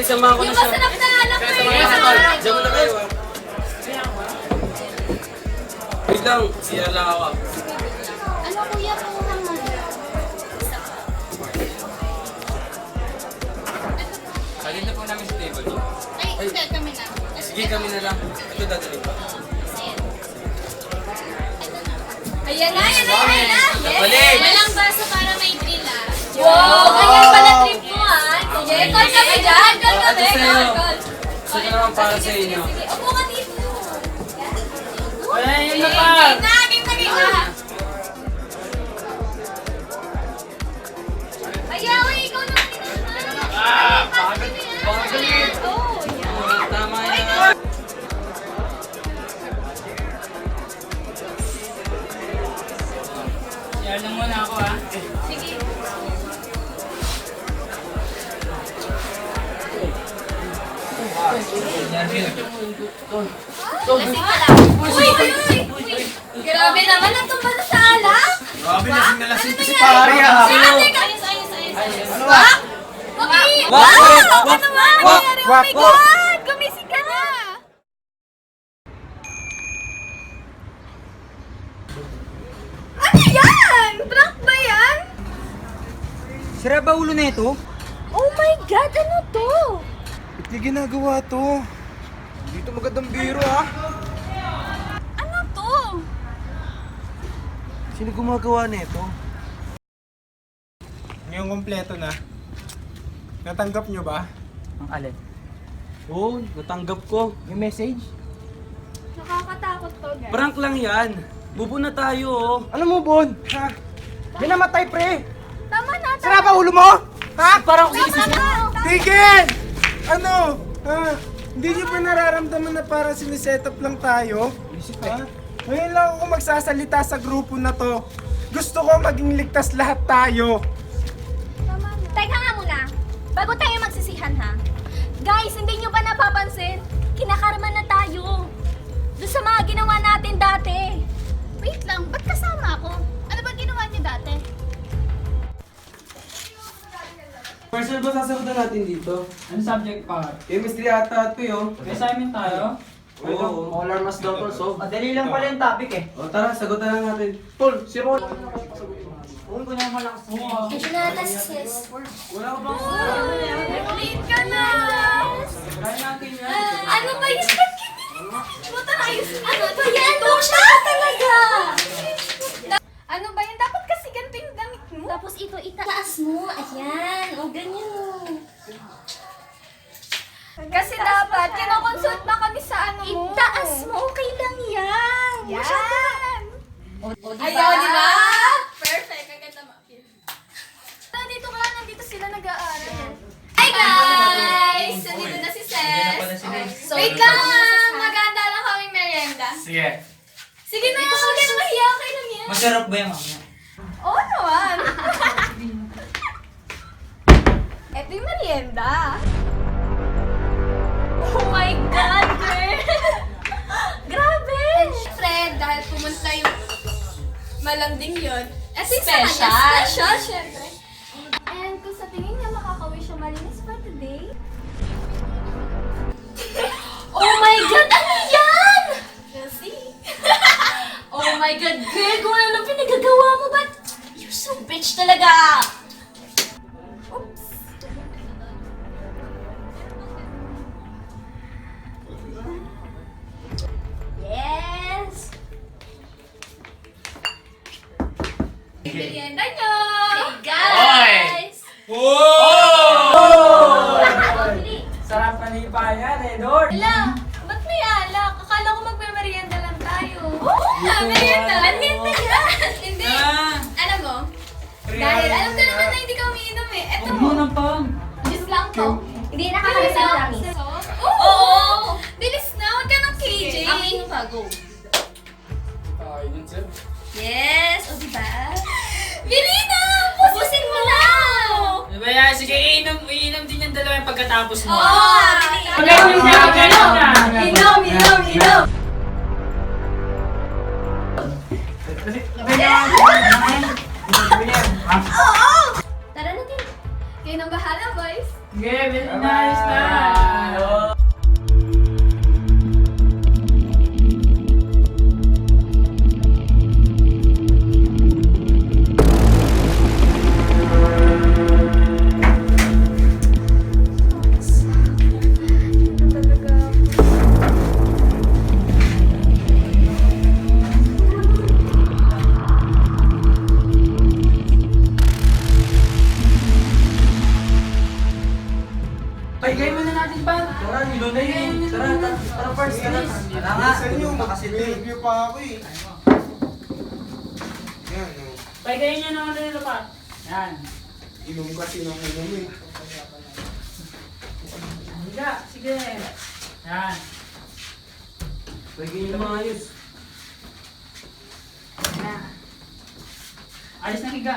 Sige, samahan ko na Yung siya. masarap na alam ko Samahan ko na siya. Diyan muna kayo ah. Wait lang, siya lang ako. Ano kuya po naman? Halin na po namin sa table niyo. Ay, hindi, kami na. Sige, kami na lang. Ito dadalhin pa. Ayan na, ayan na, ayan na. Nabalik! Walang baso para may drill ah. Wow! Ganyan pala trip mo ah. Sige, call kami dyan. Call kami. Ito sa'yo. Call. Gusto ko naman para sa inyo. Sige, upo ka dito. Wala yun na Game pa! na, game na, game na. Ayaw, ikaw naman ito. Pagalit! Oh, yeah. Tama yan. Share lang muna ako ah. Sige. Lasing ka lang. Uy, uy, uy, uy. Grabe naman, natumba na sa alak. Grabe, lasing na lasing Ano to si nangyari? pare ah. Teka, ayos, ayos, ayos. Ano Wak! Okay! Wak! Wow! Wak! Ano naman? Ano Wak! nangyari? Oh Wak! my God! Gumising ka na! Ano yan? Prank ba yan? Sira ba ulo na ito? Oh my God! Ano to? Ba't niya ginagawa to? Dito magandang biro ah. Ano to? Sino gumagawa nito? Ngayong kompleto na. Natanggap nyo ba? Ang alin? Oo, natanggap ko. May message? Nakakatakot to, guys. Prank lang yan. Bubo na tayo oh. Ano mo, Bon? Ha? Yan namatay, pre! Tama na, tama. Sira ba ulo mo? Ha? Parang Tama na. Tigil! Ano? Ha? Hindi nyo pa nararamdaman na parang siniset up lang tayo? Ha? Ngayon lang ako magsasalita sa grupo na to. Gusto ko maging ligtas lahat tayo. Teka nga muna. Bago tayo magsisihan ha. Guys, hindi nyo ba napapansin? Kinakarma na tayo. Doon sa mga ginawa natin dati. Wait lang, ba't kasama ako? Ano ba ginawa niyo dati? Personal ba sasagutan natin dito? Ano subject pa? Chemistry ata ito yun. May assignment tayo? Oo. All or must daw to solve. Madali lang pala yung topic eh. O tara, sagutan lang natin. Paul, si Paul. Huwag ko na malakas mo. Sis. Wala ka ba? Late ka na! Kaya natin yan. Ano ba yun? Ba't ganyan? Ano ba yan? Siya talaga! Ano ba yan? Dapat kasi ganito yung damit mo. Tapos ito itaas mo. Ayan. O ganyan mo. Kasi dapat, kinokonsult na kami sa ano mo. Itaas mo. Okay lang yan. Yan. Ayaw, di ba? Perfect. Kaganda mo. Nandito ka lang. Nandito sila nag-aaral. Hi guys! Nandito na si Ses. Wait lang. Maganda lang kaming merienda. Sige. Sige na, huwag ka na mahiya. Okay lang yan. Masarap ba yung mamaya? Oo naman. Ito yung merienda. Oh my God, girl! Grabe! Siyempre, dahil pumunta yung malambing yun, special, syempre. And kung sa tingin niya makaka-wish siya malinis for today. Oh my God! Ano yan? We'll see. Oh my God, girl! Kung ano nang pinagagawa mo, but you're so bitch talaga! Oops! Yes! Merienda nyo! Hey guys! Sarap panipa yan eh, Lord! Ala, ba't may alak? Akala ko magme-merienda lang tayo. Oo nga, merienda! Merienda yan! Hindi! Alam mo, dahil alam ko naman na hindi ka umiinom eh. Eto Huwag mo, mo nang pang! juice lang to. Hindi nakakalimutan ng promise. Oo! Bilis na, huwag ka ng KJ. Akin pa, go. Yun sir. Yes! O diba? Bili na! Pupusin mo na! Diba yan? Sige, iinom din yung dalawa yung pagkatapos mo. Oo! Magaling na, magaling na! Inom, inom, inom! Oo! Tara natin. Kayo nang bahala, boys. Sige, nice na. Paigay mo na natin ba? Tara, nilo na yun. Tara, first. Tara nga. Sa inyo, Kasi ito eh. review pa ako eh. Yan, oh. Paigayin niyo naman nila pa. Yan. Inom kasi ng inom eh. Higa, sige. Yan. Pwede nyo naman ayos. Yan. Alis na higa.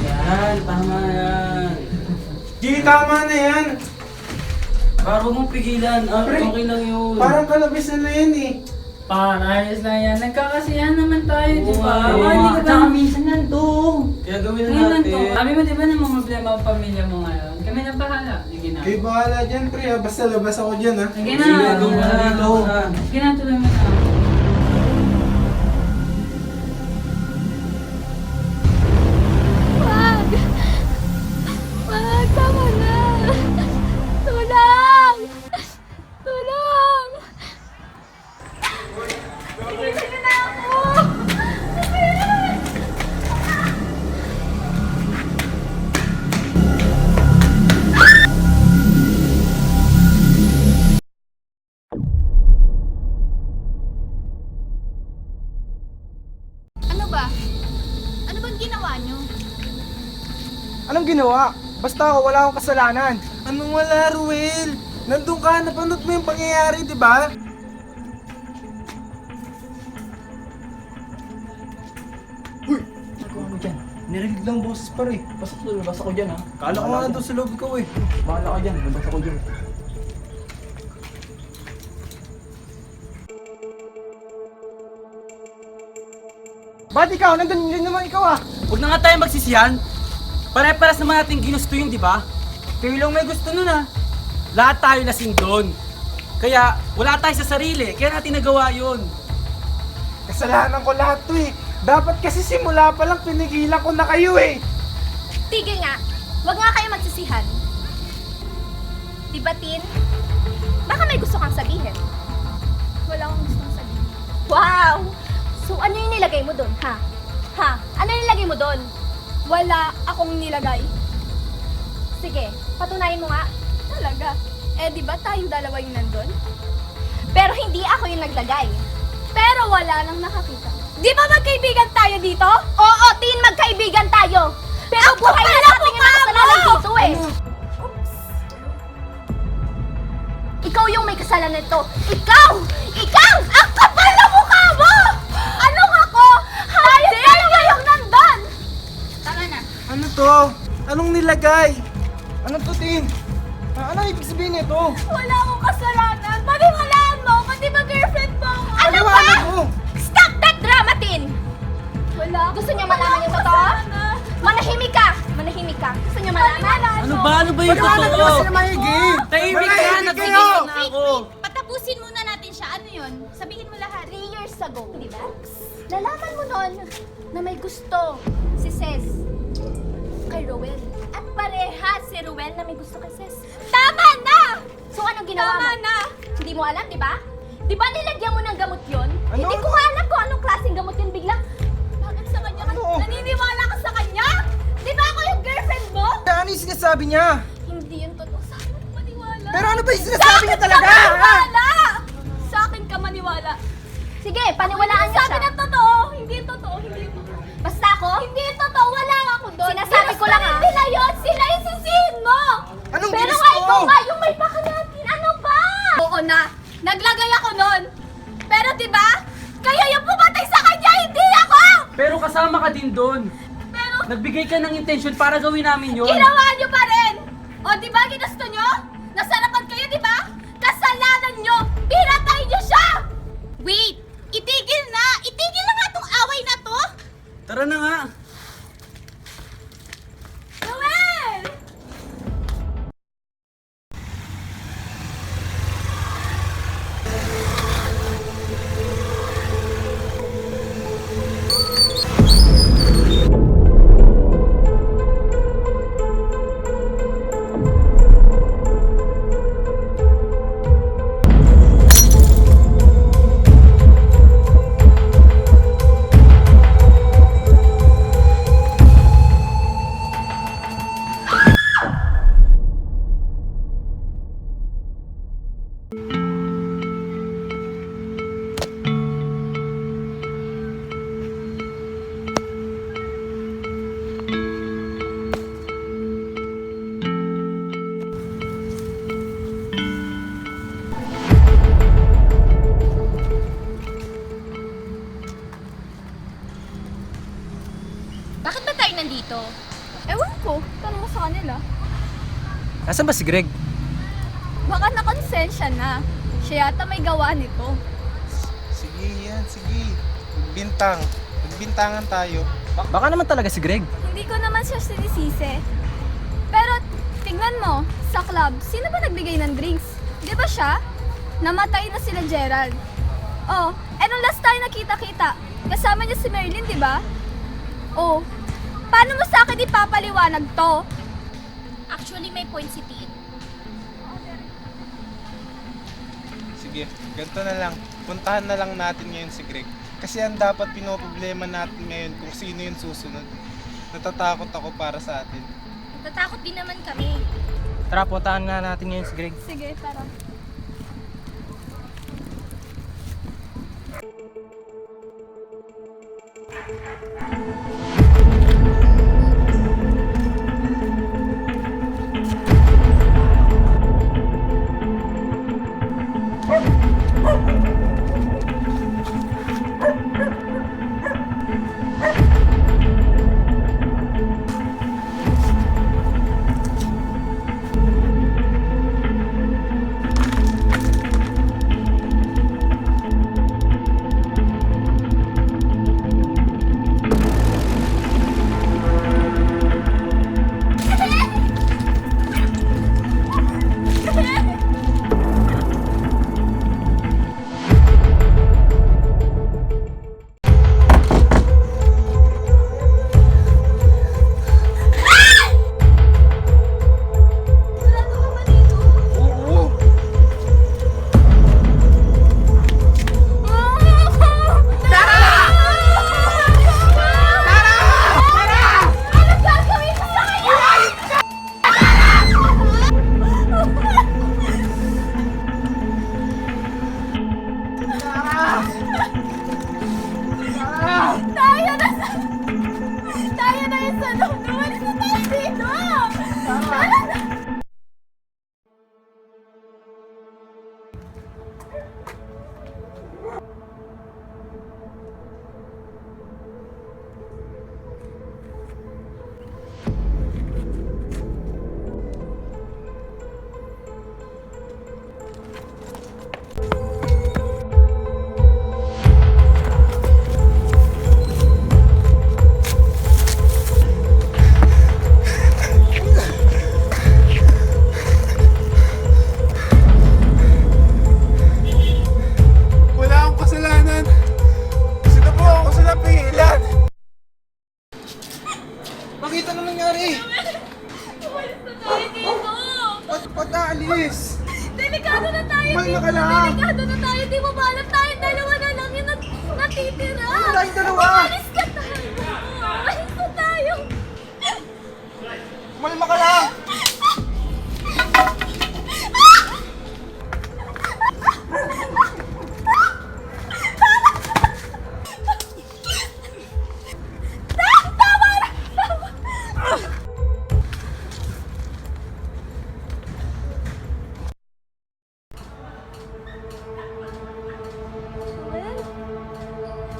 Yan, tama yan. Gini, tama na yan. Para huwag mong pigilan. Pre, Okay lang yun. Parang kalabisan na yan eh. Ayos lang yan. Nagkakasiyahan naman tayo, di ba? Oo, Hindi ka ba? tsaka minsan lang to. Kaya gawin na Ngayon lang natin. to. Sabi mo, di ba na mga problema ang pamilya mo ngayon? Kami na bahala. Sige na. Kayo bahala dyan, pre ha. Basta labas ako dyan ha. Sige Sige, na. gawin na dito. Sige na, tuloy mo na. Wag! Wag! Tama na! Tulong! Tulong! Tigil na ako! Ano ba? Ano bang ginawa niyo? Anong ginawa? Basta ako, wala akong kasalanan. Anong wala, Ruel? Nandun ka, napanood mo yung pangyayari, di ba? Uy! Nagawa mo dyan. Narinig lang boses pa rin. Pasok doon, labas ako dyan ha. Kala ko nga doon sa loob ikaw eh. Bahala ka dyan, labas ako dyan. Ba't ikaw? Nandun din naman ikaw ah. Huwag na nga tayo magsisiyan. Pare-paras naman natin ginusto yun, di ba? Kayo lang may gusto nun ha. Lahat tayo lasing doon. Kaya wala tayo sa sarili, kaya natin nagawa yun. Kasalanan ko lahat to eh. Dapat kasi simula pa lang pinigilan ko na kayo eh. Tigil nga! Huwag nga kayo magsisihan. Diba, Tin? Baka may gusto kang sabihin. Wala akong gustong sabihin. Wow! So ano yung nilagay mo doon, ha? Ha? Ano yung nilagay mo doon? Wala akong nilagay. Sige, patunayan mo nga. Talaga? Eh, di ba tayong dalawa yung nandun? Pero hindi ako yung naglagay. Pero wala nang nakakita. Di ba magkaibigan tayo dito? Oo, Tin, magkaibigan tayo. Pero buhay na natin yung nakasalanan dito eh. Ikaw yung may kasalanan nito. Ikaw! Ikaw! Ang kapal na mukha mo! Anong ako? Tayo dalawa yung nandun! Tama na. Ano to? Anong nilagay? Ano to, Tin? Ano ibig sabihin nito? Wala akong kasalanan. Paniwalaan mo. Pati ba girlfriend mo? Ano ba? Paliwanag mo! Stop that drama, Tin! Wala. Gusto niyo malaman yung totoo? Manahimik ka! Manahimik ka. Gusto niyo malaman? Ano ba? Ano ba yung Paliwanag nyo totoo? sila mahigit! Tahimik ka! Manahimik Nagsigaw na ako! Patapusin muna natin siya. Ano yun? Sabihin mo lahat. 3 years ago, di ba? Nalaman mo nun na may gusto si Ces kay Rowel. At parehas si Rowel na may gusto kay Ces. Tama na! So anong ginawa mo? Tama na! Hindi mo alam, di ba? Di ba nilagyan mo ng gamot yun? Ano? Hindi ko nga alam kung anong klaseng gamot yun biglang. Bakit sa kanya? Ano? Naniniwala ka sa kanya? Di ba ako yung girlfriend mo? Ano yung sinasabi niya? Hindi yun totoo. Sa akin ka maniwala. Pero ano ba yung sinasabi niya talaga? Sa akin ka maniwala! Sa akin ka maniwala. Sige, paniwalaan niya siya. Sabi na totoo. Hindi yung totoo. Hindi yung totoo. Basta ako? Hindi yung totoo. Wala ako doon. Sinasabi ko lang ha. Sila yun. Sila yung sisihin mo. Anong Pero ginusto nga ikaw mo? nga yung may baka natin. Ano ba? Oo na. Naglagay ako noon. Pero diba? Kaya yung pumatay sa kanya, hindi ako! Pero kasama ka din doon. Pero Nagbigay ka ng intention para gawin namin yun. ginawa niyo pa rin! O di ba ginusto niyo? Nasarapan kayo, di ba? Kasalanan niyo! Pinatay niyo siya! Wait! Itigil na! Itigil na nga tong away na to! Tara na nga. Bakit ba tayo nandito? Ewan ko, tanong mo sa kanila. Nasaan ba si Greg? Baka nakonsensya na. Siya yata may gawa nito. Sige yan, sige. Magbintang. Magbintangan tayo. Baka naman talaga si Greg. Hindi ko naman siya sinisisi. Pero tingnan mo, sa club, sino ba nagbigay ng drinks? Di ba siya? Namatay na sila Gerald. Oh, nung last tayo nakita-kita, kasama niya si Marilyn, di ba? Oh, paano mo sa akin ipapaliwanag to? Actually, may point si Tin. Sige, ganito na lang. Puntahan na lang natin ngayon si Greg. Kasi ang dapat pinoproblema natin ngayon kung sino yung susunod. Natatakot ako para sa atin. Natatakot din naman kami. Tara, puntahan nga natin ngayon si Greg. Sige, tara. Oo! Ano gagawin mo sa kanya? Tayo na sa... Tayo na yung sunod. Umalis na tayo dito. Tara na. Wala akong kasalanan. Sinubukan ko sila pigilan. Bakit ano nangyari? Umalis na tayo dito. Ba't naalis? Delikado na tayo Kumalma dito. ka lang. Delikado na tayo. Di mo ba alam tayong dalawa na lang yung natitira. Ano tayong dalawa? Umalis ka tayo. Umalis na tayo. Kumalma ka lang!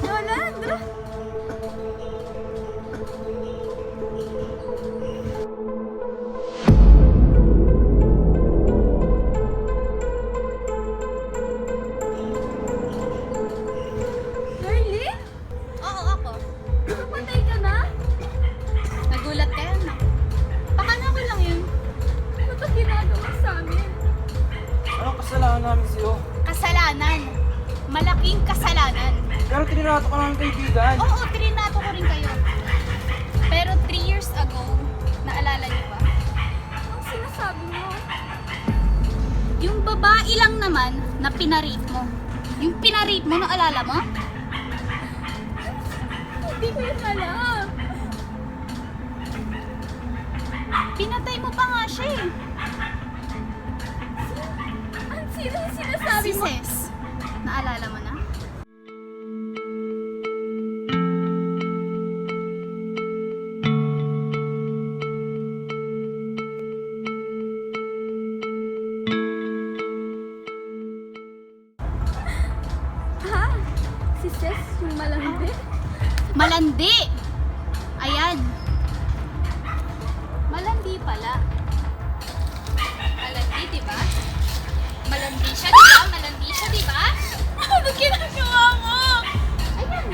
Yolanda. Darlene? Oo, ako. Napatay ka na? Nagulat ka yan, no? Baka na ako lang yun. Ano ba ginagawa sa amin? Anong kasalanan namin sa'yo? Kasalanan. Malaking kasalanan. Pero tinirato ka namin kaibigan. Oo, trinato ko rin kayo. Pero 3 years ago, naalala niyo ba? Ang sinasabi mo? Yung babae lang naman na pinarate mo. Yung pinarate mo, naalala mo? Hindi ko yun alam. Pinatay mo pa nga siya eh. Ang sino yung sinasabi Si mo? Ces. Naalala mo na? Ha? Si Ces yung malandi? Malandi! Ayan. Malandi pala. Malandi, di ba? Malandi siya, di ba? Malandi siya, di ba? Ano ginagawa mo? Ayan.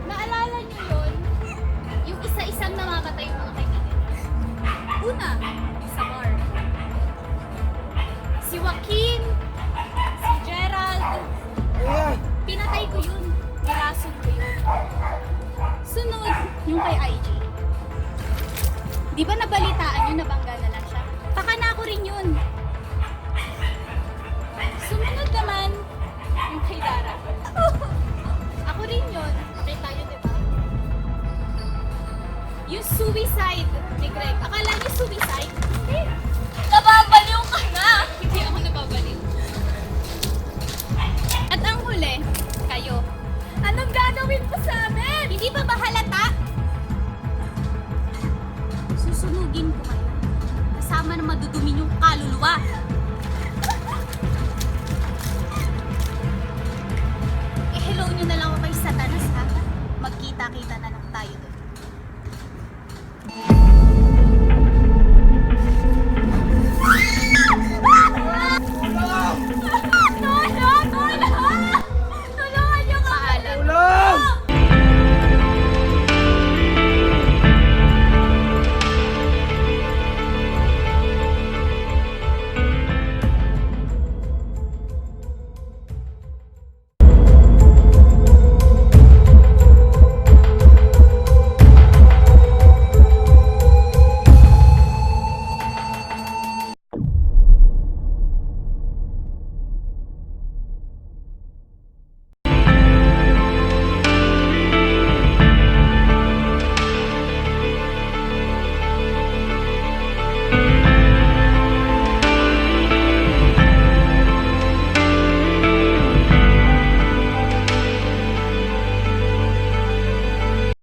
Naalala niyo yun? Yung isa-isang namamatay yung mga kaibigan. Una, sa bar. Si Joaquin, si Gerald, Ayan. pinatay ko yun. Nirason ko yun. Sunod, yung kay IG. Di ba nabalitaan yun, nabangga na lang siya? Pakana ko rin yun. Sumunod naman, yung kay Dara. Ako rin yun. Nakita yun, di ba? Yung suicide ni Greg. Akala niyo suicide? Hindi. Nababaliw ka na! Hindi ako nababaliw. At ang huli, kayo. Anong gagawin mo sa amin? Hindi ba ba halata? Susunugin ko kayo. Kasama na madudumi yung kaluluwa. Hello nyo na lang ako kay Satanas ha. Magkita-kita na lang tayo.